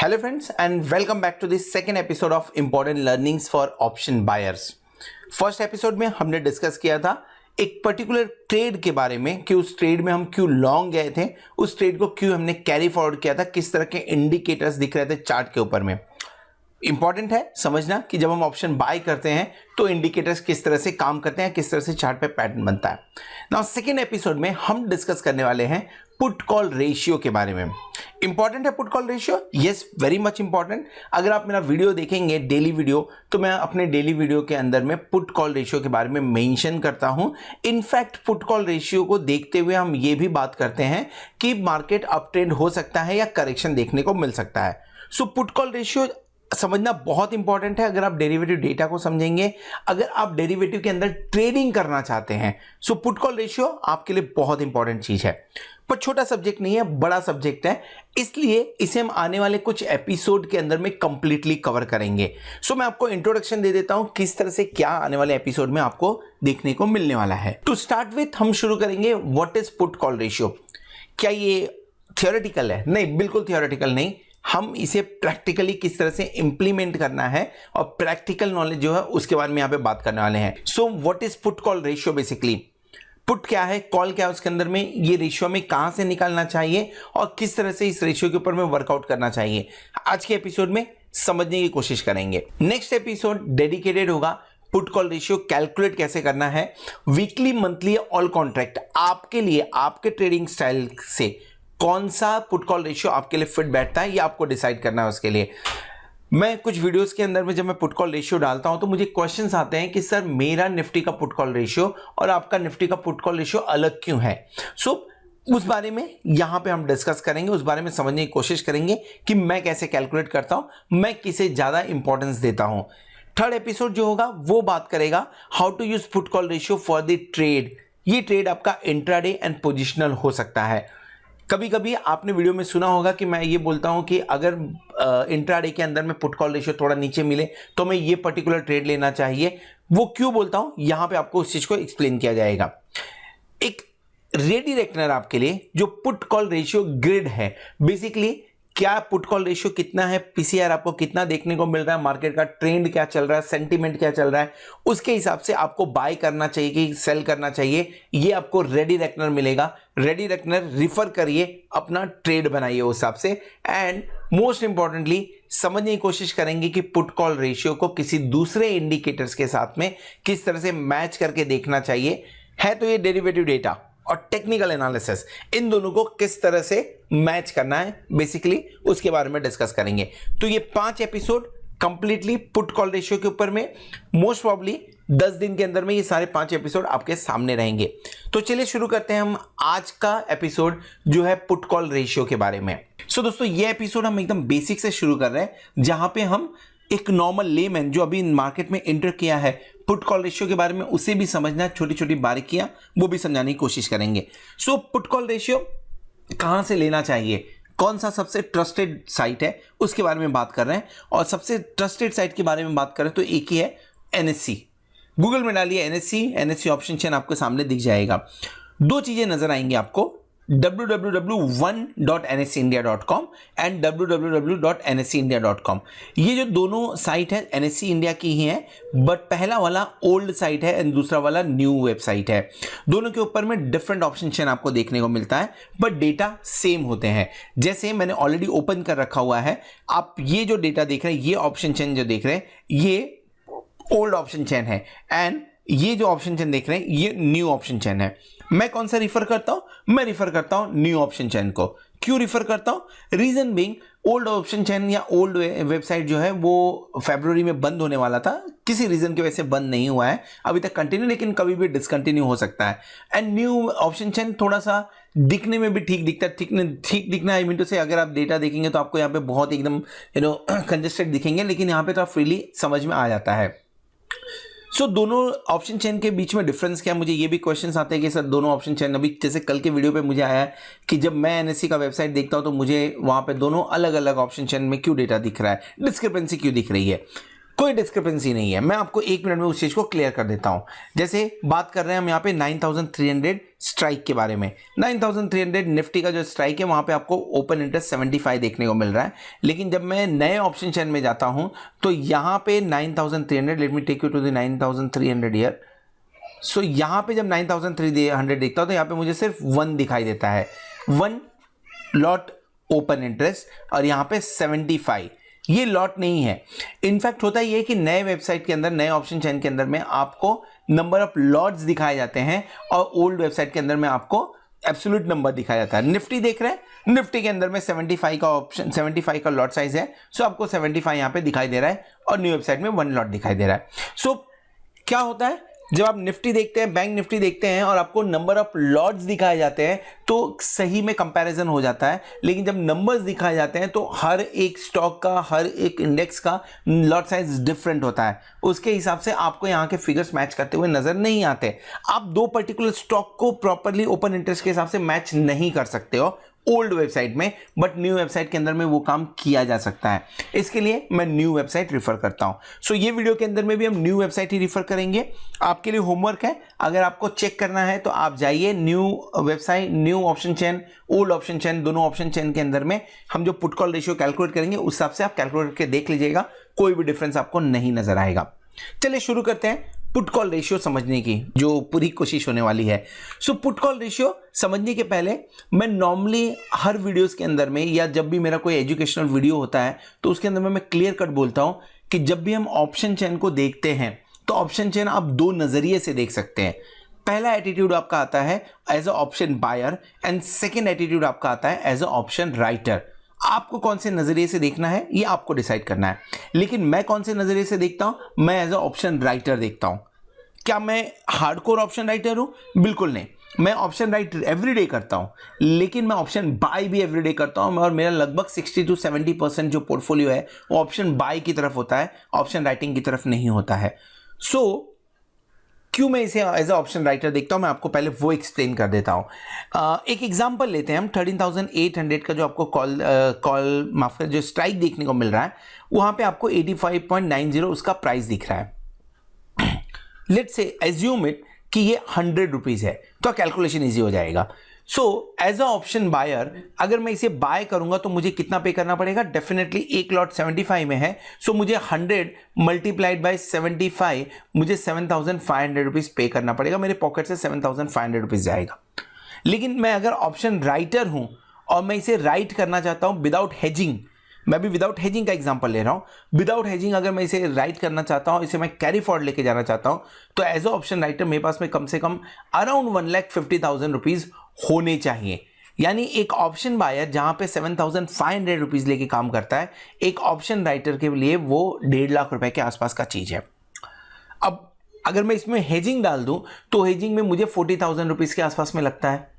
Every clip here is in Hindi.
Hello friends and welcome back to the second episode of important learnings for option buyers। First episode में हमने डिस्कस किया था एक पर्टिकुलर ट्रेड के बारे में कि उस ट्रेड में हम क्यों लॉन्ग गए थे, उस ट्रेड को क्यों हमने कैरी फॉरवर्ड किया था, किस तरह के इंडिकेटर्स दिख रहे थे चार्ट के ऊपर में। इंपॉर्टेंट है समझना कि जब हम ऑप्शन बाय करते हैं तो इंडिकेटर्स किस तरह से काम करते हैं, किस तरह से चार्ट पे पैटर्न बनता है। नाउ सेकेंड एपिसोड में हम डिस्कस करने वाले हैं पुट कॉल रेशियो के बारे में। इंपॉर्टेंट है put call ratio, yes very much important. अगर आप मेरा वीडियो देखेंगे डेली वीडियो, तो मैं अपने डेली वीडियो के अंदर में पुट कॉल रेशियो के बारे में मेंशन करता हूं। इनफैक्ट पुट कॉल रेशियो को देखते हुए हम ये भी बात करते हैं कि मार्केट अप ट्रेंड हो सकता है या करेक्शन देखने को मिल सकता है। सो पुट कॉल रेशियो समझना बहुत इंपॉर्टेंट है। अगर आप डेरिवेटिव डेटा को समझेंगे, अगर आप डेरिवेटिव के अंदर ट्रेडिंग करना चाहते हैं, सो पुट कॉल रेशियो आपके लिए बहुत इंपॉर्टेंट चीज है। पर छोटा सब्जेक्ट नहीं है, बड़ा सब्जेक्ट है, इसलिए इसे हम आने वाले कुछ एपिसोड के अंदर में कंप्लीटली कवर करेंगे। सो मैं आपको इंट्रोडक्शन दे देता हूं किस तरह से क्या आने वाले एपिसोड में आपको देखने को मिलने वाला है। टू स्टार्ट विथ हम शुरू करेंगे what is put call ratio. क्या ये थियोरेटिकल है? नहीं, बिल्कुल थियोरेटिकल नहीं। हम इसे प्रैक्टिकली किस तरह से इंप्लीमेंट करना है और प्रैक्टिकल नॉलेज जो है उसके बारे में यहां पे बात करने वाले हैं। So what is put call ratio? Basically put क्या है, कॉल क्या है, उसके अंदर में ये रेशियो में कहां से निकालना चाहिए और किस तरह से इस रेशियो के ऊपर में वर्कआउट करना चाहिए, आज के एपिसोड में समझने की कोशिश करेंगे। नेक्स्ट एपिसोड डेडिकेटेड होगा पुट कॉल रेशियो कैलकुलेट कैसे करना है, वीकली, मंथली, ऑल कॉन्ट्रैक्ट आपके लिए, आपके ट्रेडिंग स्टाइल से कौन सा पुट कॉल रेशियो आपके लिए फिट बैठता है, ये आपको डिसाइड करना है। उसके लिए मैं कुछ वीडियोस के अंदर में जब मैं पुट कॉल रेशियो डालता हूं तो मुझे क्वेश्चंस आते हैं कि सर मेरा निफ्टी का पुट कॉल रेशियो और आपका निफ्टी का पुट कॉल रेशियो अलग क्यों है। सो उस बारे में यहां पे हम डिस्कस करेंगे, उस बारे में समझने की कोशिश करेंगे कि मैं कैसे कैलकुलेट करता हूं, मैं किसे ज्यादा इंपॉर्टेंस देता हूं। थर्ड एपिसोड जो होगा वो बात करेगा how to use put call ratio for the trade. ये ट्रेड आपका इंट्राडे एंड पोजिशनल हो सकता है। कभी कभी आपने वीडियो में सुना होगा कि मैं ये बोलता हूं कि अगर इंट्राडे के अंदर में पुट कॉल रेशियो थोड़ा नीचे मिले तो मैं ये पर्टिकुलर ट्रेड लेना चाहिए। वो क्यों बोलता हूं, यहां पे आपको उस चीज को एक्सप्लेन किया जाएगा। एक रेडी रेकनर आपके लिए जो पुट कॉल रेशियो ग्रिड है, बेसिकली क्या पुट कॉल रेशियो कितना है, पीसीआर आपको कितना देखने को मिल रहा है, मार्केट का ट्रेंड क्या चल रहा है, सेंटीमेंट क्या चल रहा है, उसके हिसाब से आपको बाय करना चाहिए कि सेल करना चाहिए, ये आपको रेडी रेकनर मिलेगा। रेडी रेकनर रिफर करिए, अपना ट्रेड बनाइए उस हिसाब से। एंड मोस्ट इंपॉर्टेंटली समझने की कोशिश करेंगे कि पुट कॉल रेशियो को किसी दूसरे इंडिकेटर्स के साथ में किस तरह से मैच करके देखना चाहिए। है तो ये डेरिवेटिव डेटा और टेक्निकल एनालिसिस, इन दोनों को किस तरह से मैच करना है बेसिकली उसके बारे में डिस्कस करेंगे। तो ये 5 episode completely put call ratio के ऊपर में, मोस्ट प्रॉब्ली 10 दिन के अंदर में ये सारे 5 एपिसोड आपके सामने रहेंगे। तो चलिए शुरू करते हैं हम आज का एपिसोड जो है पुट कॉल रेशियो के बारे में। सो दोस्तों ये एपिसोड हम एकदम बेसिक से शुरू कर रहे हैं, जहां पे हम एक नॉर्मल लेमैन जो अभी मार्केट में एंटर किया है पुट कॉल रेशियो के बारे में, उसे भी समझना, छोटी छोटी बारीकियां वो भी समझाने की कोशिश करेंगे। सो पुट कॉल रेशियो कहां से लेना चाहिए, कौन सा सबसे ट्रस्टेड साइट है, उसके बारे में बात कर रहे हैं। और सबसे ट्रस्टेड साइट के बारे में बात करें तो एक ही है, एनएससी। गूगल में डालिए एनएससी ऑप्शन चेन आपके सामने दिख जाएगा। 2 चीजें नजर आएंगी आपको, www.1.nseindia.com एंड www.nseindia.com। ये जो दोनों साइट है एनएससी इंडिया की ही है, बट पहला वाला ओल्ड साइट है एंड दूसरा वाला न्यू वेबसाइट है। दोनों के ऊपर में डिफरेंट ऑप्शन चेन आपको देखने को मिलता है, बट डेटा सेम होते हैं। जैसे मैंने ऑलरेडी ओपन कर रखा हुआ है, आप ये जो डेटा देख रहे हैं, ये ऑप्शन चेन जो देख रहे हैं, ये ओल्ड ऑप्शन चेन है एंड ये जो ऑप्शन चेन देख रहे हैं ये न्यू ऑप्शन चेन है। मैं कौन सा रिफर करता हूं? मैं रिफर करता हूं न्यू ऑप्शन चेन को। क्यों रिफर करता हूं? Reason being old option chain या ओल्ड वेबसाइट जो है वो फरवरी में बंद होने वाला था, किसी रीजन की वजह से बंद नहीं हुआ है अभी तक कंटिन्यू, लेकिन कभी भी डिसकंटिन्यू हो सकता है। एंड न्यू ऑप्शन चेन थोड़ा सा दिखने में भी ठीक दिखता है, ठीक दिखना आई मीन टू से, अगर आप डेटा देखेंगे तो आपको यहाँ पे बहुत एकदम कंजेस्टेड दिखेंगे, लेकिन यहाँ पे तो आप फ्रीली समझ में आ जाता है। सो दोनों ऑप्शन चेन के बीच में डिफरेंस क्या है, मुझे ये भी क्वेश्चंस आते हैं कि सर दोनों ऑप्शन चेन, अभी जैसे कल के वीडियो पे मुझे आया है कि जब मैं एनएससी का वेबसाइट देखता हूं तो मुझे वहां पे दोनों अलग अलग ऑप्शन चेन में क्यों डेटा दिख रहा है, डिस्क्रिपेंसी क्यों दिख रही है। कोई डिस्क्रिपेंसी नहीं है, मैं आपको 1 मिनट में उस चीज को क्लियर कर देता हूं। जैसे बात कर रहे हैं हम यहाँ पे 9300 स्ट्राइक के बारे में। 9300 निफ्टी का जो स्ट्राइक है वहाँ पे आपको ओपन इंटरेस्ट 75 देखने को मिल रहा है, लेकिन जब मैं नए ऑप्शन चेन में जाता हूँ तो यहाँ पे 9300, let me take you to the 9300 year. So यहाँ पे जब 9300 देखता हूँ तो यहाँ पे मुझे सिर्फ 1 दिखाई देता है, 1 लॉट ओपन इंटरेस्ट, और यहाँ पे 75 ये लॉट नहीं है। इनफैक्ट होता ही है कि नए वेबसाइट के अंदर, नए ऑप्शन चेन के अंदर में आपको नंबर ऑफ लॉट्स दिखाए जाते हैं और ओल्ड वेबसाइट के अंदर में आपको एब्सोल्यूट नंबर दिखाया जाता है। निफ्टी देख रहे हैं, निफ्टी के अंदर में 75 का ऑप्शन, 75 का लॉट साइज है, सो आपको 75 यहाँ पे दिखाई दे रहा है और न्यू वेबसाइट में 1 लॉट दिखाई दे रहा है। सो क्या होता है, जब आप निफ्टी देखते हैं, बैंक निफ्टी देखते हैं और आपको नंबर ऑफ लॉट्स दिखाए जाते हैं तो सही में कंपैरिजन हो जाता है, लेकिन जब नंबर्स दिखाए जाते हैं तो हर एक स्टॉक का, हर एक इंडेक्स का लॉट साइज डिफरेंट होता है, उसके हिसाब से आपको यहाँ के फिगर्स मैच करते हुए नजर नहीं आते। आप दो पर्टिकुलर स्टॉक को प्रॉपरली ओपन इंटरेस्ट के हिसाब से मैच नहीं कर सकते हो ओल्ड वेबसाइट में, बट न्यू वेबसाइट के अंदर में वो काम किया जा सकता है। इसके लिए मैं न्यू वेबसाइट रिफर करता हूं। सो ये वीडियो के अंदर में भी हम न्यू वेबसाइट ही रिफर करेंगे। आपके लिए होमवर्क है, अगर आपको चेक करना है तो आप जाइए new website, new option chain, old option chain, दोनों ऑप्शन चेन के अंदर में हम जो पुट कॉल रेशियो कैलकुलेट करेंगे उस हिसाब से आप कैलकुलेट करके देख लीजिएगा, कोई भी डिफरेंस आपको नहीं नजर आएगा। चलिए शुरू करते हैं पुट कॉल रेशियो समझने की जो पूरी कोशिश होने वाली है। सो पुट कॉल रेशियो समझने के पहले मैं नॉर्मली हर वीडियोस के अंदर में, या जब भी मेरा कोई एजुकेशनल वीडियो होता है तो उसके अंदर में मैं क्लियर कट बोलता हूं कि जब भी हम ऑप्शन चेन को देखते हैं तो ऑप्शन चेन आप दो नजरिए से देख सकते हैं। पहला एटीट्यूड आपका आता है as a option buyer and second attitude आपका आता है एज अ ऑप्शन राइटर। आपको कौन से नजरिए से देखना है ये आपको डिसाइड करना है, लेकिन मैं कौन से नजरिए से देखता हूं, मैं एज अ ऑप्शन राइटर देखता हूं। क्या मैं हार्डकोर ऑप्शन राइटर हूं? बिल्कुल नहीं। मैं ऑप्शन राइट एवरीडे करता हूं, लेकिन मैं ऑप्शन बाय भी एवरीडे करता हूं, और मेरा लगभग 60 to 70% जो पोर्टफोलियो है वो ऑप्शन बाय की तरफ होता है, ऑप्शन राइटिंग की तरफ नहीं होता है। सो क्यों मैं इसे एज अ ऑप्शन राइटर देखता हूं, मैं आपको पहले वो एक्सप्लेन कर देता हूं। एक एग्जांपल लेते हैं हम। 13,800 का जो आपको कॉल माफ कर जो स्ट्राइक देखने को मिल रहा है, वहां पे आपको 85.90 उसका प्राइस दिख रहा है। लेट्स से एज्यूम इट कि ये 100 रुपीज है, तो कैलकुलेशन इजी हो जाएगा। So as a option buyer अगर मैं इसे बाय करूंगा तो मुझे कितना पे करना पड़ेगा? डेफिनेटली एक लॉट 75 में है, सो मुझे 100 मल्टीप्लाइड बाय 75 मुझे 7,500 रुपीज पे करना पड़ेगा। मेरे पॉकेट से 7,500 रुपीज जाएगा। लेकिन मैं अगर ऑप्शन राइटर हूं और मैं इसे राइट करना चाहता हूं विदाउट हेजिंग, मैं भी विदाउट हेजिंग का एग्जांपल ले रहा हूं। विदाउट हेजिंग अगर मैं इसे राइट करना चाहता हूं, इसे मैं कैरी फॉरवर्ड लेके जाना चाहता हूं, तो एज अ ऑप्शन राइटर मेरे पास में कम से कम अराउंड 1,50,000 रुपीज होने चाहिए। यानी एक ऑप्शन बायर जहां पे 7,500 रुपीज लेके काम करता है, एक ऑप्शन राइटर के लिए वो 1.5 लाख रुपए के आसपास का चीज है। अब अगर मैं इसमें हेजिंग डाल दूं तो हेजिंग में मुझे 40,000 रुपीज के आसपास में लगता है।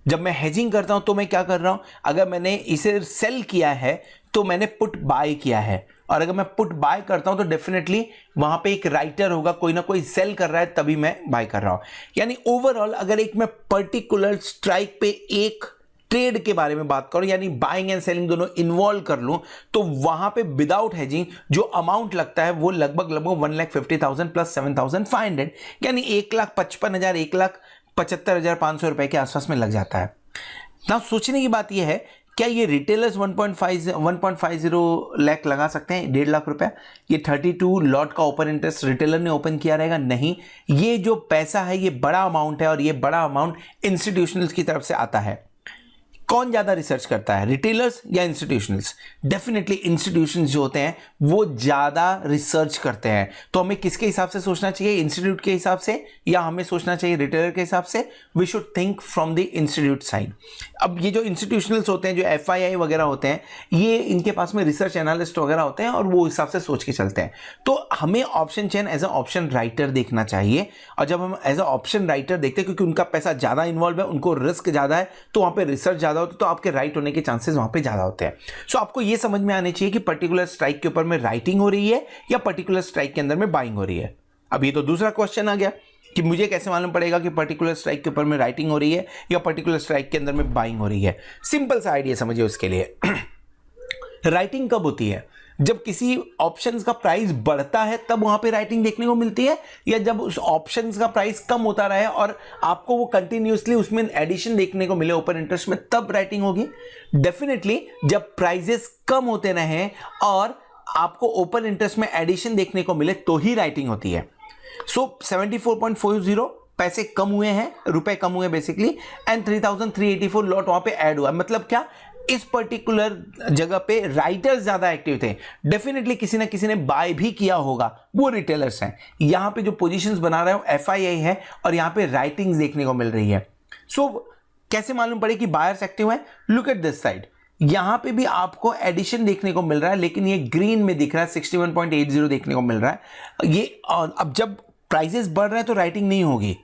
जब मैं हेजिंग करता हूं तो मैं क्या कर रहा हूं, अगर मैंने इसे सेल किया है तो मैंने पुट बाय किया है, और अगर मैं पुट बाय करता हूं तो डेफिनेटली वहां पे एक राइटर होगा, कोई ना कोई सेल कर रहा है तभी मैं बाय कर रहा हूं। यानी ओवरऑल अगर एक मैं पर्टिकुलर स्ट्राइक पे एक ट्रेड के बारे में बात करूं, यानी बाइंग एंड सेलिंग दोनों इन्वॉल्व कर लूं, तो वहां पे विदाउट हेजिंग जो अमाउंट लगता है वो लगभग 1,50,000 प्लस 7,500, यानी 1,55,000 1,75,500 रुपए के आसपास में लग जाता है ना। सोचने की बात यह है, क्या ये रिटेलर्स 1.50 लाख लगा सकते हैं 1.5 लाख रुपए? ये 32 लॉट का ओपन इंटरेस्ट रिटेलर ने ओपन किया रहेगा? नहीं। ये जो पैसा है ये बड़ा अमाउंट है, और ये बड़ा अमाउंट इंस्टीट्यूशनल्स की तरफ से आता है। कौन ज्यादा रिसर्च करता है, रिटेलर्स या इंस्टीट्यूशनल्स? डेफिनेटली इंस्टीट्यूशंस जो होते हैं वो ज्यादा रिसर्च करते हैं। तो हमें किसके हिसाब से सोचना चाहिए, इंस्टीट्यूट के हिसाब से या हमें सोचना चाहिए रिटेलर के हिसाब से? We should think from the institute side. अब ये जो इंस्टीट्यूशनल्स होते हैं, जो FII वगैरह होते हैं, ये इनके पास में रिसर्च एनालिस्ट वगैरह होते हैं और वो हिसाब से सोच के चलते हैं। तो हमें option chain as a option writer देखना चाहिए, और जब हम एज अ ऑप्शन राइटर देखते हैं, क्योंकि उनका पैसा ज्यादा इन्वॉल्व है, उनको रिस्क ज्यादा है, तो वहां पे रिसर्च ज्यादा होता है, तो आपके राइट होने के चांसेस वहां पे ज्यादा होते हैं। सो आपको ये समझ में आने चाहिए कि पर्टिकुलर स्ट्राइक के ऊपर में राइटिंग हो रही है या पर्टिकुलर स्ट्राइक के अंदर में बाइंग हो रही है। अब ये तो दूसरा क्वेश्चन आ गया कि मुझे कैसे मालूम पड़ेगा कि पर्टिकुलर स्ट्राइक के ऊपर में राइटिंग हो रही है या पर्टिकुलर स्ट्राइक के अंदर में बाइंग हो रही है। सिंपल सा आइडिया समझिए उसके लिए। राइटिंग कब होती है? जब किसी ऑप्शंस का प्राइस बढ़ता है तब वहां पे राइटिंग देखने को मिलती है, या जब उस ऑप्शंस का प्राइस कम होता रहे और आपको वो कंटिन्यूअसली उसमें एडिशन देखने को मिले ओपन इंटरेस्ट में, तब राइटिंग होगी? डेफिनेटली जब प्राइजेस कम होते रहे और आपको ओपन इंटरेस्ट में एडिशन देखने को मिले तो ही राइटिंग होती है। सो 74.40 पैसे कम हुए हैं, रुपए कम हुए बेसिकली, एंड 3384 लॉट वहां पे ऐड हुआ। मतलब क्या? इस पर्टिकुलर जगह पे राइटर्स ज्यादा एक्टिव थे, डेफिनेटली किसी ना किसी ने बाय भी किया होगा, वो रिटेलर्स हैं। यहां पे जो पोजीशंस बना रहे हो FII है और यहां पे राइटिंग्स देखने को मिल रही है। सो कैसे मालूम पड़े कि बायर्स एक्टिव हैं? लुक एट दिस साइड, यहां पे भी आपको एडिशन देखने को मिल रहा है, लेकिन ये ग्रीन में दिख रहा है, 61.80 देखने को मिल रहा है। ये अब जब प्राइसेस बढ़ रहे हैं तो राइटिंग नहीं होगी,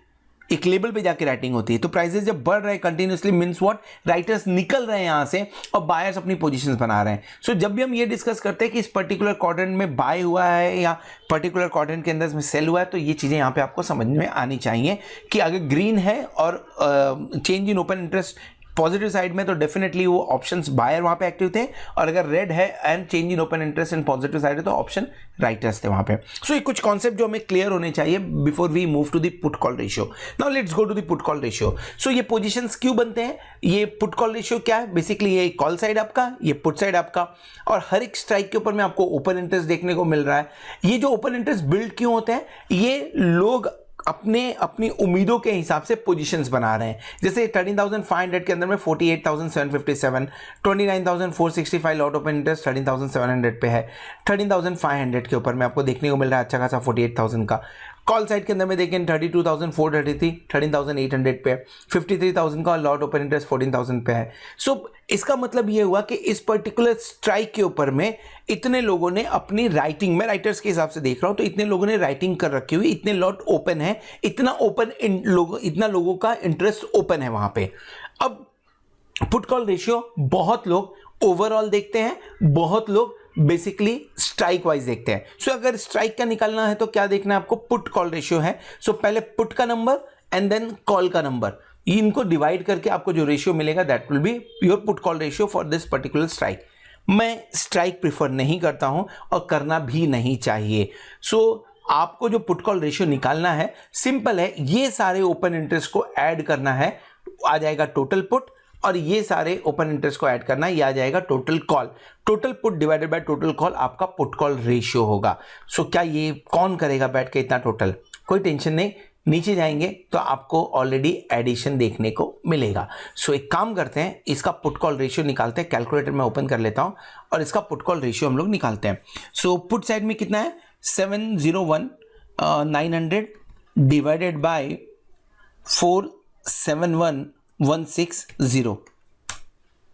एक लेवल पे जाके राइटिंग होती है। तो प्राइसेस जब बढ़ रहे हैं कंटिन्यूअसली, मींस व्हाट? राइटर्स निकल रहे हैं यहां से और बायर्स अपनी पोजीशंस बना रहे हैं। सो जब भी हम ये डिस्कस करते हैं कि इस पर्टिकुलर क्वाड्रेंट में बाय हुआ है या पर्टिकुलर क्वाड्रेंट के अंदर में सेल हुआ है, तो ये चीजें यहां पे आपको समझ में आनी चाहिए कि अगर ग्रीन है और change in open interest positive side में, तो डेफिनेटली वो ऑप्शंस बायर वहां पे एक्टिव थे, और अगर रेड है and change in open interest in positive side है तो ऑप्शन राइटर्स थे वहां पे। सो ये कुछ कॉन्सेप्ट जो हमें क्लियर होने चाहिए before we move to the put call ratio. Now let's go to the put call ratio. So ये पोजीशंस क्यों बनते हैं? ये पुट कॉल रेशियो क्या है? बेसिकली ये कॉल साइड आपका, ये पुट साइड आपका, और हर एक स्ट्राइक के ऊपर में आपको ओपन इंटरेस्ट देखने को मिल रहा है। ये जो ओपन इंटरेस्ट बिल्ड क्यों होते हैं? ये लोग अपनी उम्मीदों के हिसाब से पोजीशंस बना रहे हैं। जैसे 13,500 के अंदर में 48,757, 29,465 लॉट ओपन इंटरेस्ट 13,700 पे है। 13,500 के ऊपर में आपको देखने को मिल रहा है अच्छा खासा 48,000 का। कॉल साइड के अंदर में देखें 32,433, 13,800 पे, 53,000 का लॉट ओपन इंटरेस्ट 14,000 पे है। सो इसका मतलब ये हुआ कि इस पर्टिकुलर स्ट्राइक के ऊपर में इतने लोगों ने अपनी राइटिंग, मैं राइटर्स के हिसाब से देख रहा हूं, तो इतने लोगों ने राइटिंग कर रखी हुई, इतने लॉट ओपन है, इतना लोगों का इंटरेस्ट ओपन है वहां पे। अब पुट कॉल रेशियो बहुत लोग ओवरऑल देखते हैं, बहुत लोग बेसिकली स्ट्राइक वाइज देखते हैं। सो अगर स्ट्राइक का निकालना है तो क्या देखना है आपको? पुट कॉल रेशियो है। सो पहले पुट का नंबर एंड देन कॉल का नंबर, इनको डिवाइड करके आपको जो रेशियो मिलेगा that will be your put call ratio for this particular strike. मैं स्ट्राइक प्रिफर नहीं करता हूं और करना भी नहीं चाहिए। सो आपको जो पुट कॉल रेशियो निकालना है सिंपल है, ये सारे ओपन इंटरेस्ट को ऐड करना है, आ जाएगा टोटल पुट, और ये सारे ओपन इंटरेस्ट को ऐड करना, ये आ जाएगा total call. Total put divided by total call आपका पुट कॉल रेशियो होगा। सो क्या ये कौन करेगा बैठ के इतना टोटल? कोई टेंशन नहीं, नीचे जाएंगे तो आपको ऑलरेडी एडिशन देखने को मिलेगा। सो एक काम करते हैं, इसका पुट कॉल रेशियो निकालते हैं। कैलकुलेटर में ओपन कर लेता हूं और इसका पुट कॉल रेशियो हम लोग निकालते हैं। सो पुट साइड में कितना है? 701,900 divided by 471,160।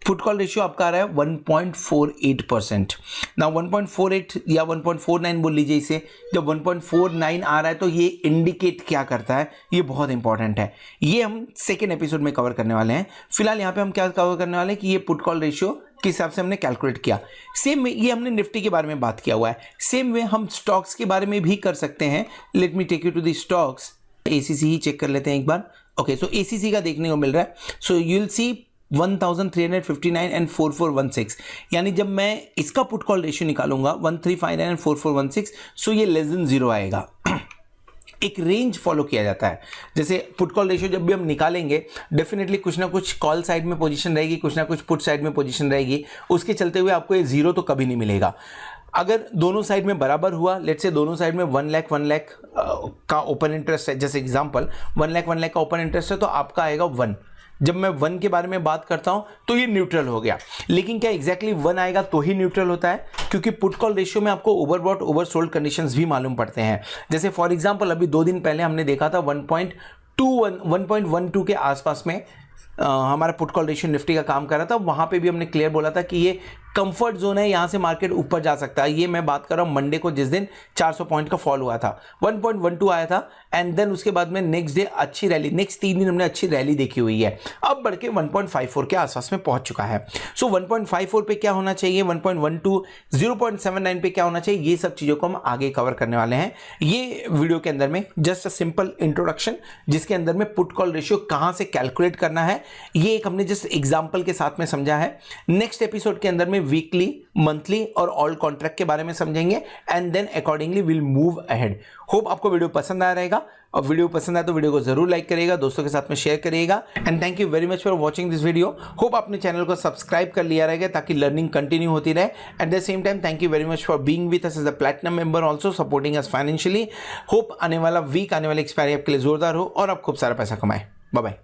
Put call ratio आपका आ रहा है 1.48%। ना 1.48 या 1.49 बोल लीजिए इसे। जब 1.49 आ रहा है तो ये इंडिकेट क्या करता है, ये बहुत इंपॉर्टेंट है। ये हम सेकेंड एपिसोड में कवर करने वाले हैं। फिलहाल यहाँ पे हम क्या कवर करने वाले हैं कि ये पुट कॉल रेशियो किस हिसाब से हमने कैलकुलेट किया। सेम ये हमने निफ्टी के बारे में बात किया हुआ है, सेम वे हम स्टॉक्स के बारे में भी कर सकते हैं। Let me take you to the stocks. ACC ही चेक कर लेते हैं एक बार। ओके, सो ACC का देखने को मिल रहा है। So you will see 1359 and 4416, यानी जब मैं इसका पुट कॉल रेशियो निकालूंगा 1359 एंड 4416, सो ये लेस देन 0 आएगा। एक रेंज फॉलो किया जाता है। जैसे पुट कॉल रेशियो जब भी हम निकालेंगे डेफिनेटली कुछ ना कुछ कॉल साइड में पोजीशन रहेगी, कुछ ना कुछ पुट साइड में पोजीशन रहेगी, उसके चलते हुए आपको ये 0 तो कभी नहीं मिलेगा। अगर दोनों साइड में बराबर हुआ, लेट्स से दोनों साइड में 1 लाख का ओपन इंटरेस्ट है, जैसे एग्जांपल 1 लाख का ओपन इंटरेस्ट है, तो आपका आएगा 1। जब मैं 1 के बारे में बात करता हूं तो ये न्यूट्रल हो गया। लेकिन क्या एग्जैक्टली 1 आएगा तो ही न्यूट्रल होता है? क्योंकि पुट कॉल रेशियो में आपको ओवरबॉट ओवरसोल्ड कंडीशंस भी मालूम पड़ते हैं। जैसे फॉर एग्जांपल अभी 2 दिन पहले हमने देखा था 1.12 के आसपास में हमारा पुट कॉल रेशियो निफ्टी का काम कर रहा था। वहां पे भी हमने क्लियर बोला था कि ये कंफर्ट जोन है, यहां से मार्केट ऊपर जा सकता है। ये मैं बात कर रहा हूं मंडे को, जिस दिन 400 पॉइंट का फॉल हुआ था, 1.12 आया था एंड देन उसके बाद में नेक्स्ट डे अच्छी रैली, नेक्स्ट 3 दिन हमने अच्छी रैली देखी हुई है। अब बढ़ के 1.54 के आसपास में पहुंच चुका है। सो 1.54 पे क्या होना चाहिए, 1.12, 0.79 पे क्या होना चाहिए, ये सब चीजों को हम आगे कवर करने वाले हैं ये वीडियो के अंदर में। जस्ट अ सिंपल इंट्रोडक्शन जिसके अंदर में पुट कॉल रेशियो कहां से कैलकुलेट करना है, ये एक हमने जस्ट एग्जांपल के साथ में समझा है। नेक्स्ट एपिसोड के अंदर में वीकली, मंथली और ऑल कॉन्ट्रैक्ट के बारे में समझेंगे and then accordingly will move ahead. Hope आपको वीडियो पसंद आ रहेगा, और वीडियो पसंद आए तो वीडियो को जरूर लाइक करिएगा, दोस्तों के साथ में शेयर करिएगा। And thank you very much for watching this video. Hope आपने चैनल को सब्सक्राइब कर लिया रहेगा ताकि लर्निंग कंटिन्यू होती रहे। At the same time thank you very much for being with us as a platinum member, also supporting us financially. Hope आने वाला वीक, आने वाली एक्सपायरी आपके लिए जोरदार हो और आप खूब सारा पैसा कमाएं। Bye bye.